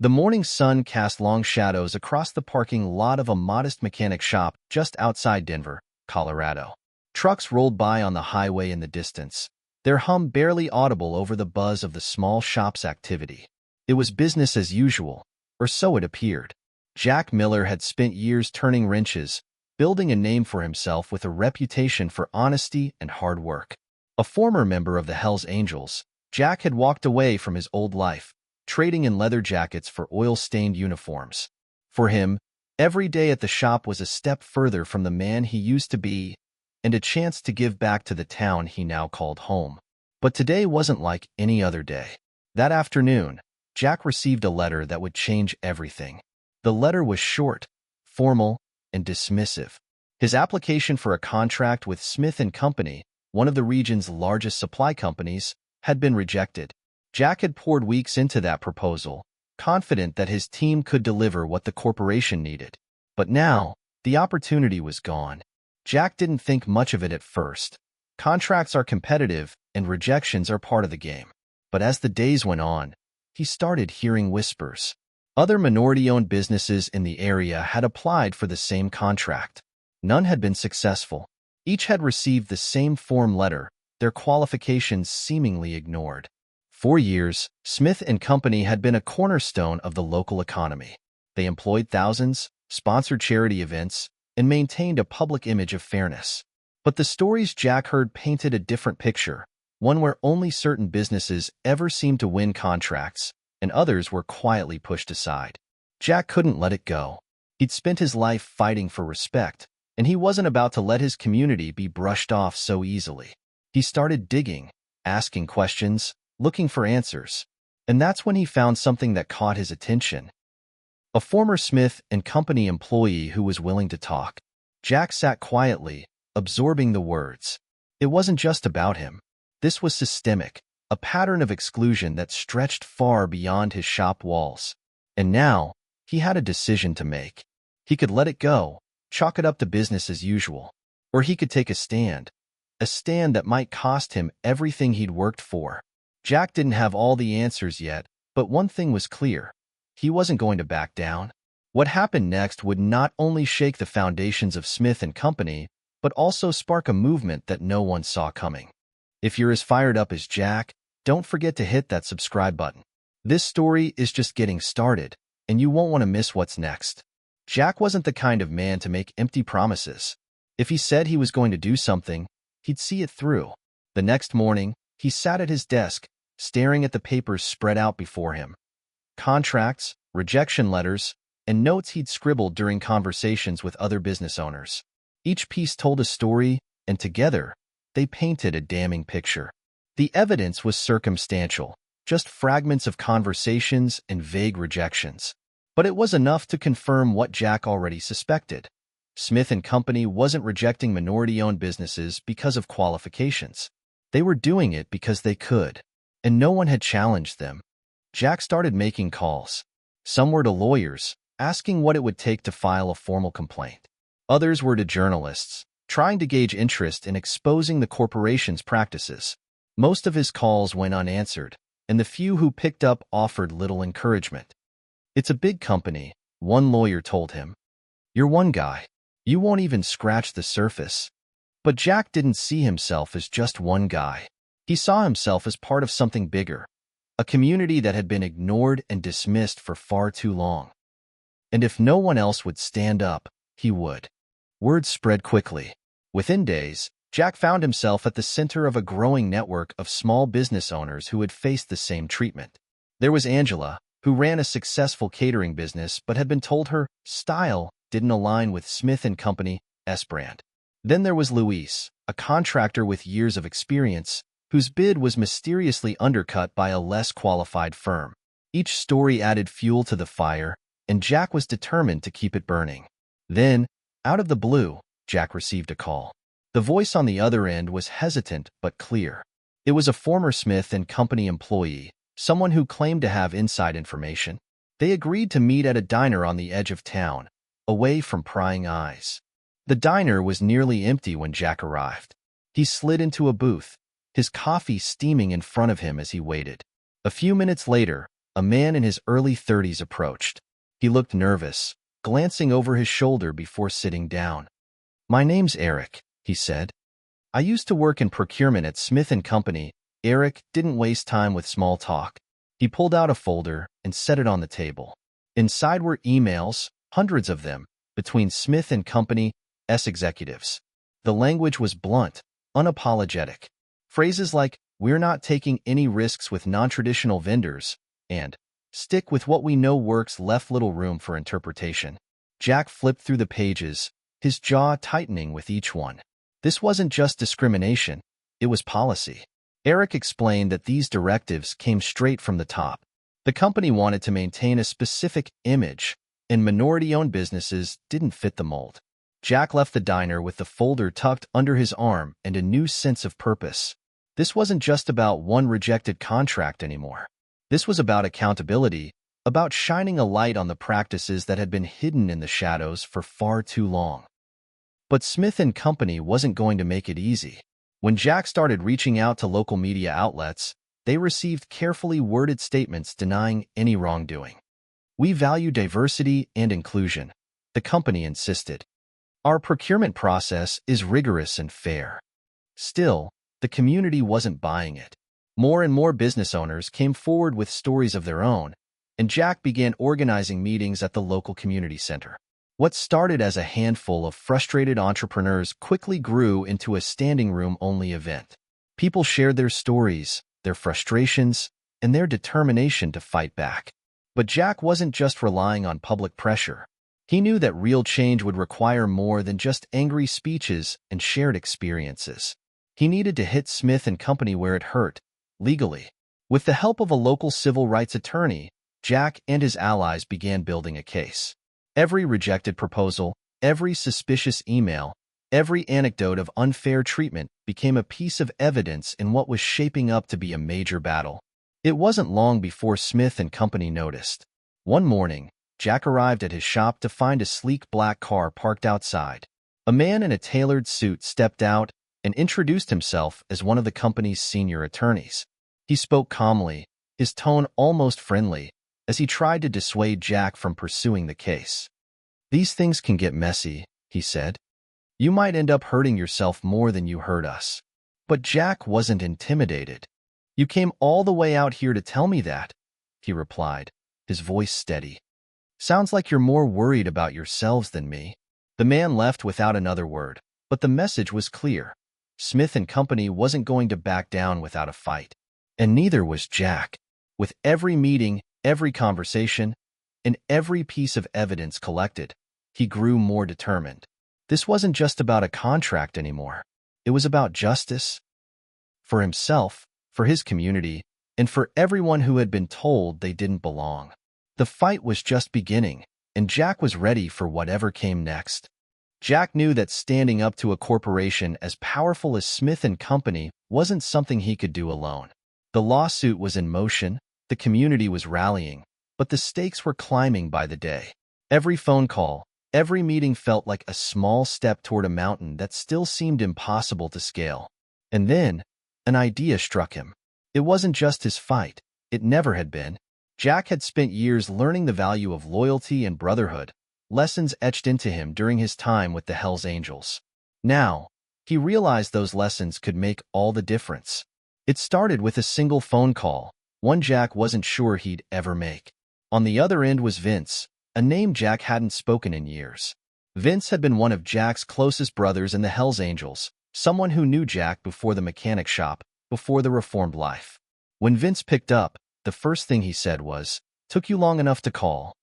The morning sun cast long shadows across the parking lot of a modest mechanic shop just outside Denver, Colorado. Trucks rolled by on the highway in the distance, their hum barely audible over the buzz of the small shop's activity. It was business as usual, or so it appeared. Jack Miller had spent years turning wrenches, building a name for himself with a reputation for honesty and hard work. A former member of the Hells Angels, Jack had walked away from his old life, trading in leather jackets for oil-stained uniforms. For him, every day at the shop was a step further from the man he used to be, and a chance to give back to the town he now called home. But today wasn't like any other day. That afternoon, Jack received a letter that would change everything. The letter was short, formal, and dismissive. His application for a contract with Smith & Company, one of the region's largest supply companies, had been rejected. Jack had poured weeks into that proposal, confident that his team could deliver what the corporation needed. But now, the opportunity was gone. Jack didn't think much of it at first. Contracts are competitive, and rejections are part of the game. But as the days went on, he started hearing whispers. Other minority-owned businesses in the area had applied for the same contract. None had been successful. Each had received the same form letter, their qualifications seemingly ignored. For years, Smith & Company had been a cornerstone of the local economy. They employed thousands, sponsored charity events, and maintained a public image of fairness. But the stories Jack heard painted a different picture, one where only certain businesses ever seemed to win contracts, and others were quietly pushed aside. Jack couldn't let it go. He'd spent his life fighting for respect, and he wasn't about to let his community be brushed off so easily. He started digging, asking questions, looking for answers. And that's when he found something that caught his attention. A former Smith & Company employee who was willing to talk. Jack sat quietly, absorbing the words. It wasn't just about him. This was systemic, a pattern of exclusion that stretched far beyond his shop walls. And now, he had a decision to make. He could let it go, chalk it up to business as usual. Or he could take a stand that might cost him everything he'd worked for. Jack didn't have all the answers yet, but one thing was clear. He wasn't going to back down. What happened next would not only shake the foundations of Smith & Company, but also spark a movement that no one saw coming. If you're as fired up as Jack, don't forget to hit that subscribe button. This story is just getting started, and you won't want to miss what's next. Jack wasn't the kind of man to make empty promises. If he said he was going to do something, he'd see it through. The next morning, he sat at his desk, staring at the papers spread out before him. Contracts, rejection letters, and notes he'd scribbled during conversations with other business owners. Each piece told a story, and together, they painted a damning picture. The evidence was circumstantial, just fragments of conversations and vague rejections. But it was enough to confirm what Jack already suspected. Smith & Company wasn't rejecting minority-owned businesses because of qualifications. They were doing it because they could, and no one had challenged them. Jack started making calls. Some were to lawyers, asking what it would take to file a formal complaint. Others were to journalists, trying to gauge interest in exposing the corporation's practices. Most of his calls went unanswered, and the few who picked up offered little encouragement. "It's a big company," one lawyer told him. "You're one guy. You won't even scratch the surface." But Jack didn't see himself as just one guy. He saw himself as part of something bigger, a community that had been ignored and dismissed for far too long. And if no one else would stand up, he would. Word spread quickly. Within days, Jack found himself at the center of a growing network of small business owners who had faced the same treatment. There was Angela, who ran a successful catering business but had been told her style didn't align with Smith & Company's brand. Then there was Luis, a contractor with years of experience, whose bid was mysteriously undercut by a less qualified firm. Each story added fuel to the fire, and Jack was determined to keep it burning. Then, out of the blue, Jack received a call. The voice on the other end was hesitant but clear. It was a former Smith & Company employee, someone who claimed to have inside information. They agreed to meet at a diner on the edge of town, away from prying eyes. The diner was nearly empty when Jack arrived. He slid into a booth, his coffee steaming in front of him as he waited. A few minutes later, a man in his early 30s approached. He looked nervous, glancing over his shoulder before sitting down. "My name's Eric," he said. "I used to work in procurement at Smith & Company." Eric didn't waste time with small talk. He pulled out a folder and set it on the table. Inside were emails, hundreds of them, between Smith & Company's executives. The language was blunt, unapologetic. Phrases like, "We're not taking any risks with non-traditional vendors," and "stick with what we know works," left little room for interpretation. Jack flipped through the pages, his jaw tightening with each one. This wasn't just discrimination, it was policy. Eric explained that these directives came straight from the top. The company wanted to maintain a specific image, and minority-owned businesses didn't fit the mold. Jack left the diner with the folder tucked under his arm and a new sense of purpose. This wasn't just about one rejected contract anymore. This was about accountability, about shining a light on the practices that had been hidden in the shadows for far too long. But Smith & Company wasn't going to make it easy. When Jack started reaching out to local media outlets, they received carefully worded statements denying any wrongdoing. "We value diversity and inclusion," the company insisted. "Our procurement process is rigorous and fair." Still, the community wasn't buying it. More and more business owners came forward with stories of their own, and Jack began organizing meetings at the local community center. What started as a handful of frustrated entrepreneurs quickly grew into a standing-room-only event. People shared their stories, their frustrations, and their determination to fight back. But Jack wasn't just relying on public pressure. He knew that real change would require more than just angry speeches and shared experiences. He needed to hit Smith & Company where it hurt, legally. With the help of a local civil rights attorney, Jack and his allies began building a case. Every rejected proposal, every suspicious email, every anecdote of unfair treatment became a piece of evidence in what was shaping up to be a major battle. It wasn't long before Smith & Company noticed. One morning, Jack arrived at his shop to find a sleek black car parked outside. A man in a tailored suit stepped out and introduced himself as one of the company's senior attorneys. He spoke calmly, his tone almost friendly, as he tried to dissuade Jack from pursuing the case. "These things can get messy," he said. "You might end up hurting yourself more than you hurt us." But Jack wasn't intimidated. "You came all the way out here to tell me that," he replied, his voice steady. "Sounds like you're more worried about yourselves than me." The man left without another word, but the message was clear. Smith & Company wasn't going to back down without a fight. And neither was Jack. With every meeting, every conversation, and every piece of evidence collected, he grew more determined. This wasn't just about a contract anymore. It was about justice. For himself, for his community, and for everyone who had been told they didn't belong. The fight was just beginning, and Jack was ready for whatever came next. Jack knew that standing up to a corporation as powerful as Smith & Company wasn't something he could do alone. The lawsuit was in motion, the community was rallying, but the stakes were climbing by the day. Every phone call, every meeting felt like a small step toward a mountain that still seemed impossible to scale. And then, an idea struck him. It wasn't just his fight. It never had been. Jack had spent years learning the value of loyalty and brotherhood, lessons etched into him during his time with the Hells Angels. Now, he realized those lessons could make all the difference. It started with a single phone call, one Jack wasn't sure he'd ever make. On the other end was Vince, a name Jack hadn't spoken in years. Vince had been one of Jack's closest brothers in the Hells Angels, someone who knew Jack before the mechanic shop, before the reformed life. When Vince picked up, the first thing he said was, "Took you long enough to call."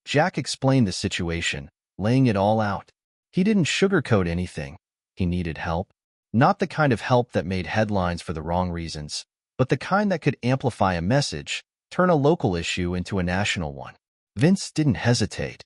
Jack explained the situation, laying it all out. He didn't sugarcoat anything. He needed help. Not the kind of help that made headlines for the wrong reasons, but the kind that could amplify a message, turn a local issue into a national one. Vince didn't hesitate.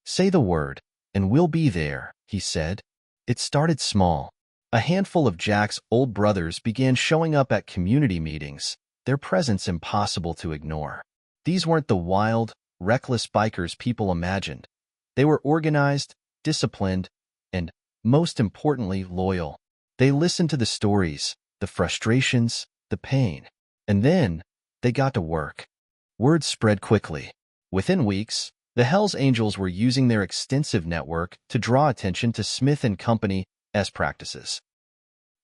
"Say the word, and we'll be there," he said. It started small. A handful of Jack's old brothers began showing up at community meetings, their presence impossible to ignore. These weren't the wild, reckless bikers people imagined. They were organized, disciplined, and, most importantly, loyal. They listened to the stories, the frustrations, the pain. And then, they got to work. Word spread quickly. Within weeks, the Hells Angels were using their extensive network to draw attention to Smith and Company's practices.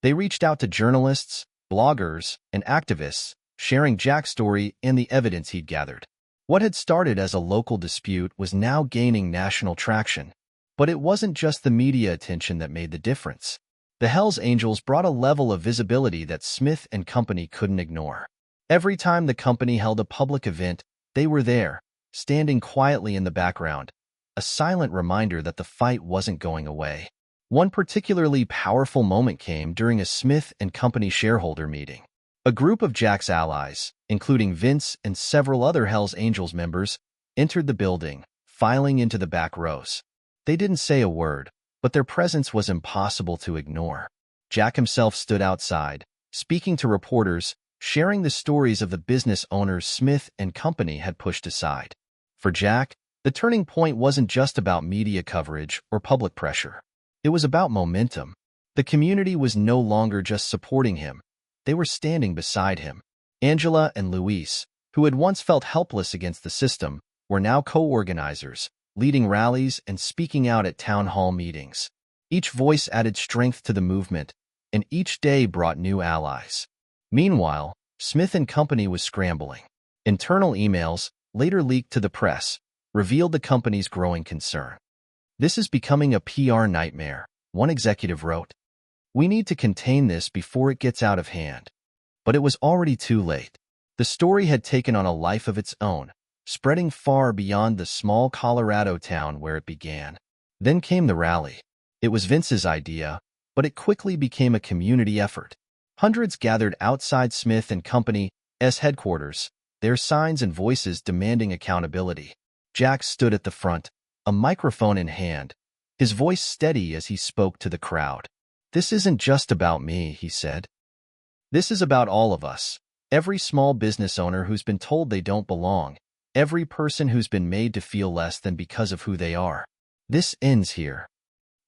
They reached out to journalists, bloggers, and activists, sharing Jack's story and the evidence he'd gathered. What had started as a local dispute was now gaining national traction. But it wasn't just the media attention that made the difference. The Hells Angels brought a level of visibility that Smith and Company couldn't ignore. Every time the company held a public event, they were there, standing quietly in the background, a silent reminder that the fight wasn't going away. One particularly powerful moment came during a Smith and Company shareholder meeting. A group of Jack's allies, including Vince and several other Hells Angels members, entered the building, filing into the back rows. They didn't say a word, but their presence was impossible to ignore. Jack himself stood outside, speaking to reporters, sharing the stories of the business owners Smith and Company had pushed aside. For Jack, the turning point wasn't just about media coverage or public pressure. It was about momentum. The community was no longer just supporting him. They were standing beside him. Angela and Luis, who had once felt helpless against the system, were now co-organizers, leading rallies and speaking out at town hall meetings. Each voice added strength to the movement, and each day brought new allies. Meanwhile, Smith and Company was scrambling. Internal emails, later leaked to the press, revealed the company's growing concern. "This is becoming a PR nightmare," one executive wrote. "We need to contain this before it gets out of hand." But it was already too late. The story had taken on a life of its own, spreading far beyond the small Colorado town where it began. Then came the rally. It was Vince's idea, but it quickly became a community effort. Hundreds gathered outside Smith and Company's headquarters, their signs and voices demanding accountability. Jack stood at the front, a microphone in hand, his voice steady as he spoke to the crowd. "This isn't just about me," he said. "This is about all of us. Every small business owner who's been told they don't belong, every person who's been made to feel less than because of who they are. This ends here."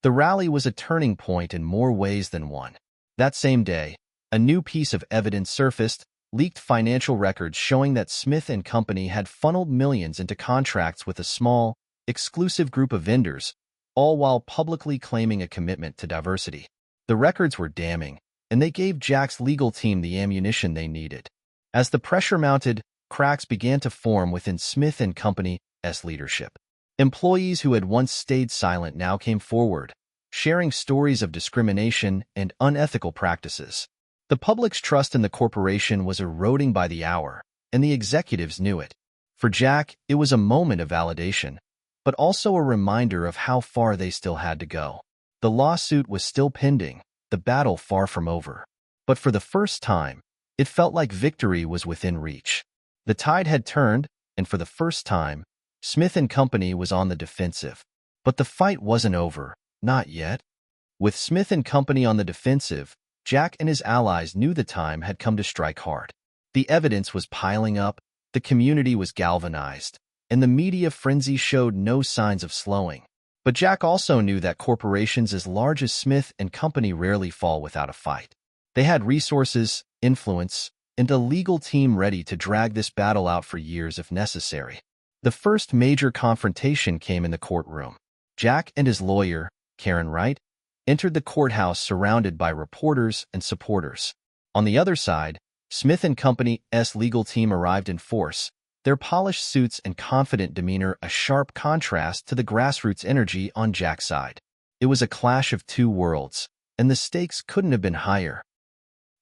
The rally was a turning point in more ways than one. That same day, a new piece of evidence surfaced, leaked financial records showing that Smith and Company had funneled millions into contracts with a small, exclusive group of vendors, all while publicly claiming a commitment to diversity. The records were damning, and they gave Jack's legal team the ammunition they needed. As the pressure mounted, cracks began to form within Smith and Company's leadership. Employees who had once stayed silent now came forward, sharing stories of discrimination and unethical practices. The public's trust in the corporation was eroding by the hour, and the executives knew it. For Jack, it was a moment of validation, but also a reminder of how far they still had to go. The lawsuit was still pending, the battle far from over. But for the first time, it felt like victory was within reach. The tide had turned, and for the first time, Smith and Company was on the defensive. But the fight wasn't over, not yet. With Smith and Company on the defensive, Jack and his allies knew the time had come to strike hard. The evidence was piling up, the community was galvanized, and the media frenzy showed no signs of slowing. But Jack also knew that corporations as large as Smith and Company rarely fall without a fight. They had resources, influence, and a legal team ready to drag this battle out for years if necessary. The first major confrontation came in the courtroom. Jack and his lawyer, Karen Wright, entered the courthouse surrounded by reporters and supporters. On the other side, Smith and Company's legal team arrived in force, their polished suits and confident demeanor a sharp contrast to the grassroots energy on Jack's side. It was a clash of two worlds, and the stakes couldn't have been higher.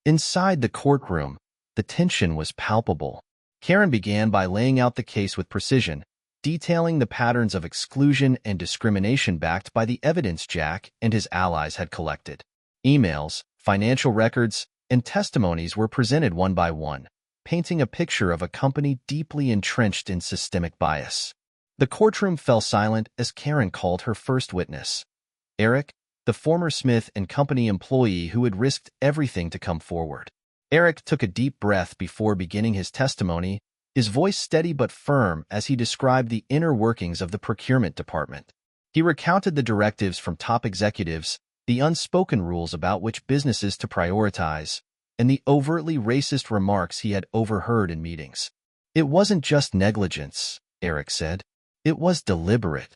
Inside the courtroom, the tension was palpable. Karen began by laying out the case with precision, detailing the patterns of exclusion and discrimination backed by the evidence Jack and his allies had collected. Emails, financial records, and testimonies were presented one by one, painting a picture of a company deeply entrenched in systemic bias. The courtroom fell silent as Karen called her first witness, Eric, the former Smith and Company employee who had risked everything to come forward. Eric took a deep breath before beginning his testimony, his voice steady but firm as he described the inner workings of the procurement department. He recounted the directives from top executives, the unspoken rules about which businesses to prioritize, and the overtly racist remarks he had overheard in meetings. It wasn't just negligence, Eric said. It was deliberate.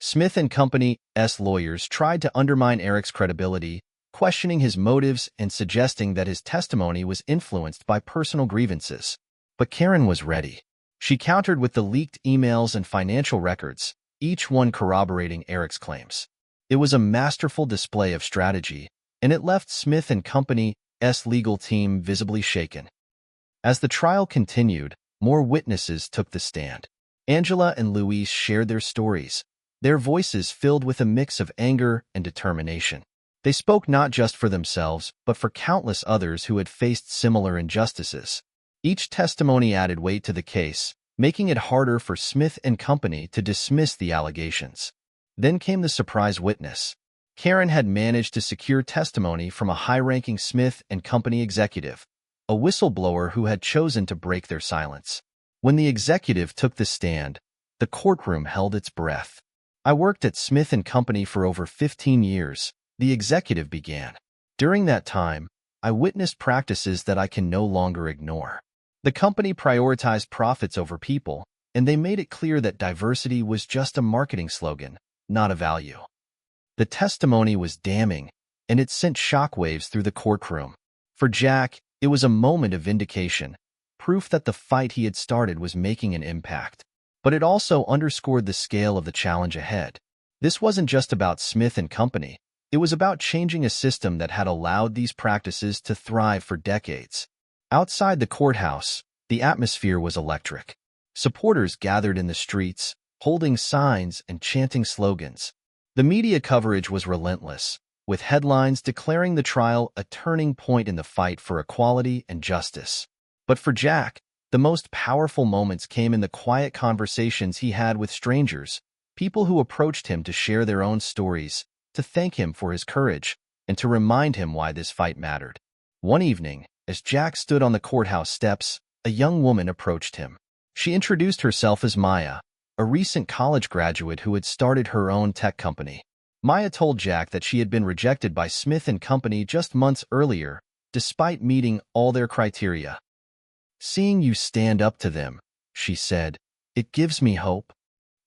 Smith and Company's lawyers tried to undermine Eric's credibility, questioning his motives and suggesting that his testimony was influenced by personal grievances. But Karen was ready. She countered with the leaked emails and financial records, each one corroborating Eric's claims. It was a masterful display of strategy, and it left Smith and Company's legal team visibly shaken. As the trial continued, more witnesses took the stand. Angela and Louise shared their stories, their voices filled with a mix of anger and determination. They spoke not just for themselves, but for countless others who had faced similar injustices. Each testimony added weight to the case, making it harder for Smith and Company to dismiss the allegations. Then came the surprise witness. Karen had managed to secure testimony from a high-ranking Smith and Company executive, a whistleblower who had chosen to break their silence. When the executive took the stand, the courtroom held its breath. "I worked at Smith and Company for over 15 years, the executive began. During that time, I witnessed practices that I can no longer ignore. The company prioritized profits over people, and they made it clear that diversity was just a marketing slogan, not a value." The testimony was damning, and it sent shockwaves through the courtroom. For Jack, it was a moment of vindication, proof that the fight he had started was making an impact. But it also underscored the scale of the challenge ahead. This wasn't just about Smith and Company. It was about changing a system that had allowed these practices to thrive for decades. Outside the courthouse, the atmosphere was electric. Supporters gathered in the streets, holding signs and chanting slogans. The media coverage was relentless, with headlines declaring the trial a turning point in the fight for equality and justice. But for Jack, the most powerful moments came in the quiet conversations he had with strangers, people who approached him to share their own stories, to thank him for his courage, and to remind him why this fight mattered. One evening, as Jack stood on the courthouse steps, a young woman approached him. She introduced herself as Maya, a recent college graduate who had started her own tech company. Maya told Jack that she had been rejected by Smith and Company just months earlier, despite meeting all their criteria. "Seeing you stand up to them," she said, "it gives me hope."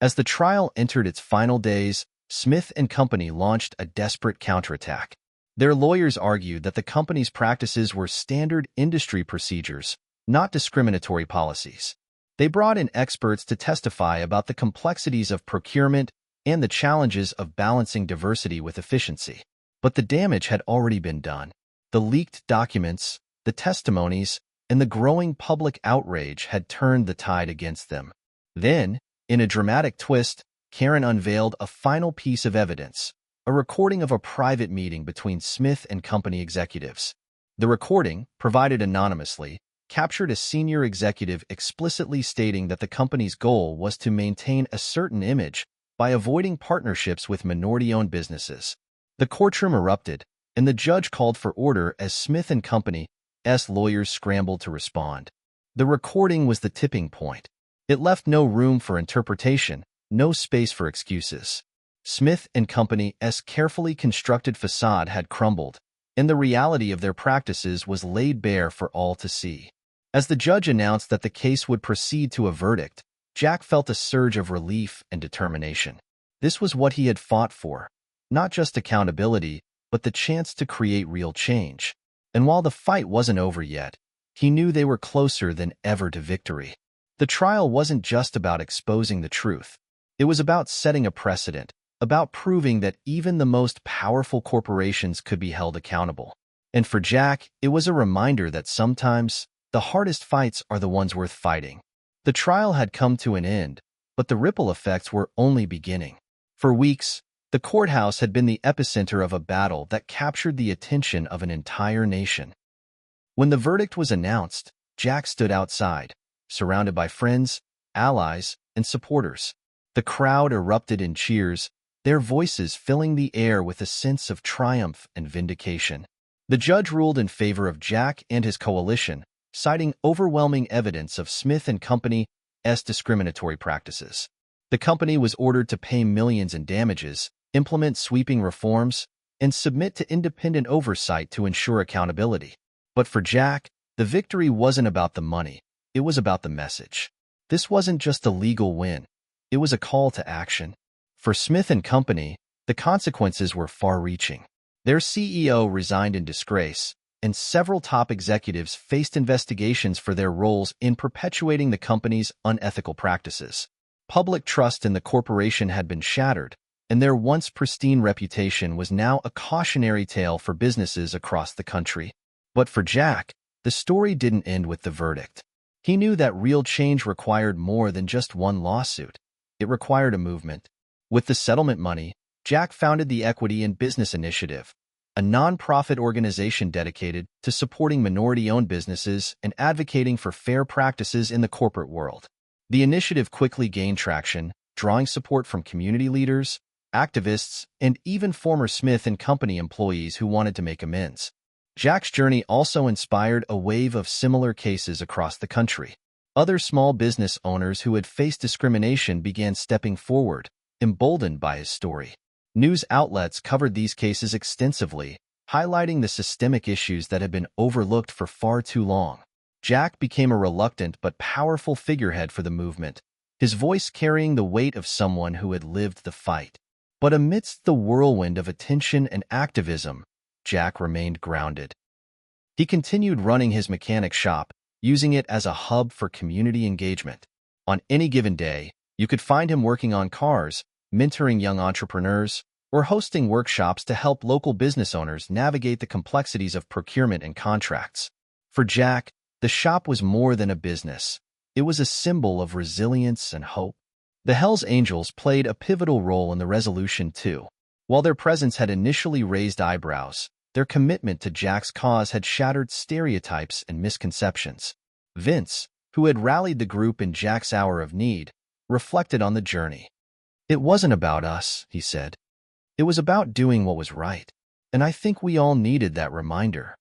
As the trial entered its final days, Smith and Company launched a desperate counterattack. Their lawyers argued that the company's practices were standard industry procedures, not discriminatory policies. They brought in experts to testify about the complexities of procurement and the challenges of balancing diversity with efficiency. But the damage had already been done. The leaked documents, the testimonies, and the growing public outrage had turned the tide against them. Then, in a dramatic twist, Karen unveiled a final piece of evidence, a recording of a private meeting between Smith and Company executives. The recording, provided anonymously, captured a senior executive explicitly stating that the company's goal was to maintain a certain image by avoiding partnerships with minority-owned businesses. The courtroom erupted, and the judge called for order as Smith and Company's lawyers scrambled to respond. The recording was the tipping point. It left no room for interpretation, no space for excuses. Smith and Company's carefully constructed facade had crumbled, and the reality of their practices was laid bare for all to see. As the judge announced that the case would proceed to a verdict, Jack felt a surge of relief and determination. This was what he had fought for, not just accountability, but the chance to create real change. And while the fight wasn't over yet, he knew they were closer than ever to victory. The trial wasn't just about exposing the truth. It was about setting a precedent, about proving that even the most powerful corporations could be held accountable. And for Jack, it was a reminder that sometimes the hardest fights are the ones worth fighting. The trial had come to an end, but the ripple effects were only beginning. For weeks, the courthouse had been the epicenter of a battle that captured the attention of an entire nation. When the verdict was announced, Jack stood outside, surrounded by friends, allies, and supporters. The crowd erupted in cheers, their voices filling the air with a sense of triumph and vindication. The judge ruled in favor of Jack and his coalition, citing overwhelming evidence of Smith and Company's discriminatory practices. The company was ordered to pay millions in damages, implement sweeping reforms, and submit to independent oversight to ensure accountability. But for Jack, the victory wasn't about the money. it was about the message. This wasn't just a legal win. It was a call to action. For Smith and Company, the consequences were far-reaching. Their CEO resigned in disgrace, and several top executives faced investigations for their roles in perpetuating the company's unethical practices. Public trust in the corporation had been shattered, and their once pristine reputation was now a cautionary tale for businesses across the country. But for Jack, the story didn't end with the verdict. He knew that real change required more than just one lawsuit. It required a movement. With the settlement money, Jack founded the Equity in Business Initiative, a nonprofit organization dedicated to supporting minority-owned businesses and advocating for fair practices in the corporate world. The initiative quickly gained traction, drawing support from community leaders, activists, and even former Smith and Company employees who wanted to make amends. Jack's journey also inspired a wave of similar cases across the country. Other small business owners who had faced discrimination began stepping forward, emboldened by his story. News outlets covered these cases extensively, highlighting the systemic issues that had been overlooked for far too long. Jack became a reluctant but powerful figurehead for the movement, his voice carrying the weight of someone who had lived the fight. But amidst the whirlwind of attention and activism, Jack remained grounded. He continued running his mechanic shop, using it as a hub for community engagement. On any given day, you could find him working on cars, mentoring young entrepreneurs, or hosting workshops to help local business owners navigate the complexities of procurement and contracts. For Jack, the shop was more than a business. It was a symbol of resilience and hope. The Hells Angels played a pivotal role in the resolution too. While their presence had initially raised eyebrows, their commitment to Jack's cause had shattered stereotypes and misconceptions. Vince, who had rallied the group in Jack's hour of need, reflected on the journey. "It wasn't about us," he said. "It was about doing what was right. And I think we all needed that reminder."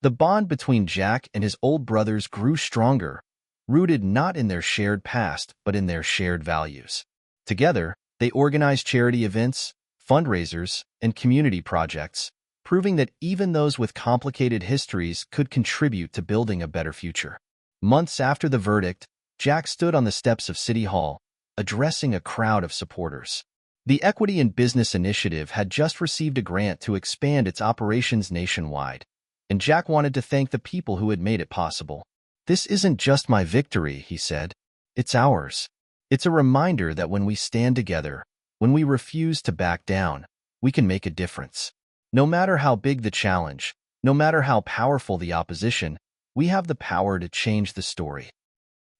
The bond between Jack and his old brothers grew stronger, rooted not in their shared past but in their shared values. Together, they organized charity events, fundraisers, and community projects, proving that even those with complicated histories could contribute to building a better future. Months after the verdict, Jack stood on the steps of City Hall, addressing a crowd of supporters. The Equity in Business Initiative had just received a grant to expand its operations nationwide, and Jack wanted to thank the people who had made it possible. "This isn't just my victory," he said. "It's ours. It's a reminder that when we stand together, when we refuse to back down, we can make a difference. No matter how big the challenge, no matter how powerful the opposition, we have the power to change the story."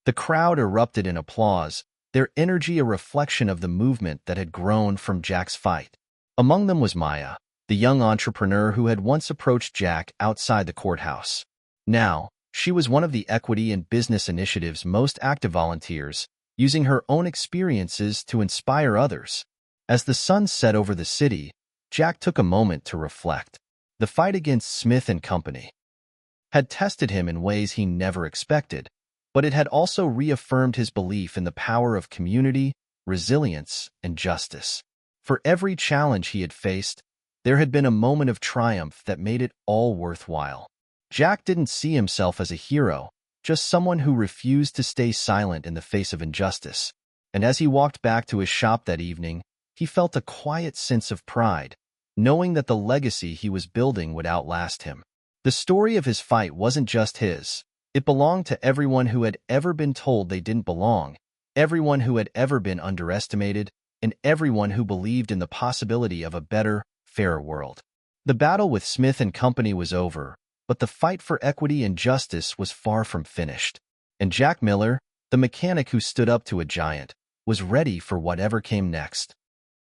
The crowd erupted in applause, their energy a reflection of the movement that had grown from Jack's fight. Among them was Maya, the young entrepreneur who had once approached Jack outside the courthouse. Now, she was one of the Equity in Business Initiative's most active volunteers, using her own experiences to inspire others. As the sun set over the city, Jack took a moment to reflect. The fight against Smith and Company had tested him in ways he never expected, but it had also reaffirmed his belief in the power of community, resilience, and justice. For every challenge he had faced, there had been a moment of triumph that made it all worthwhile. Jack didn't see himself as a hero, just someone who refused to stay silent in the face of injustice. And as he walked back to his shop that evening, he felt a quiet sense of pride, knowing that the legacy he was building would outlast him. The story of his fight wasn't just his. It belonged to everyone who had ever been told they didn't belong, everyone who had ever been underestimated, and everyone who believed in the possibility of a better, fairer world. The battle with Smith and Company was over, but the fight for equity and justice was far from finished. And Jack Miller, the mechanic who stood up to a giant, was ready for whatever came next.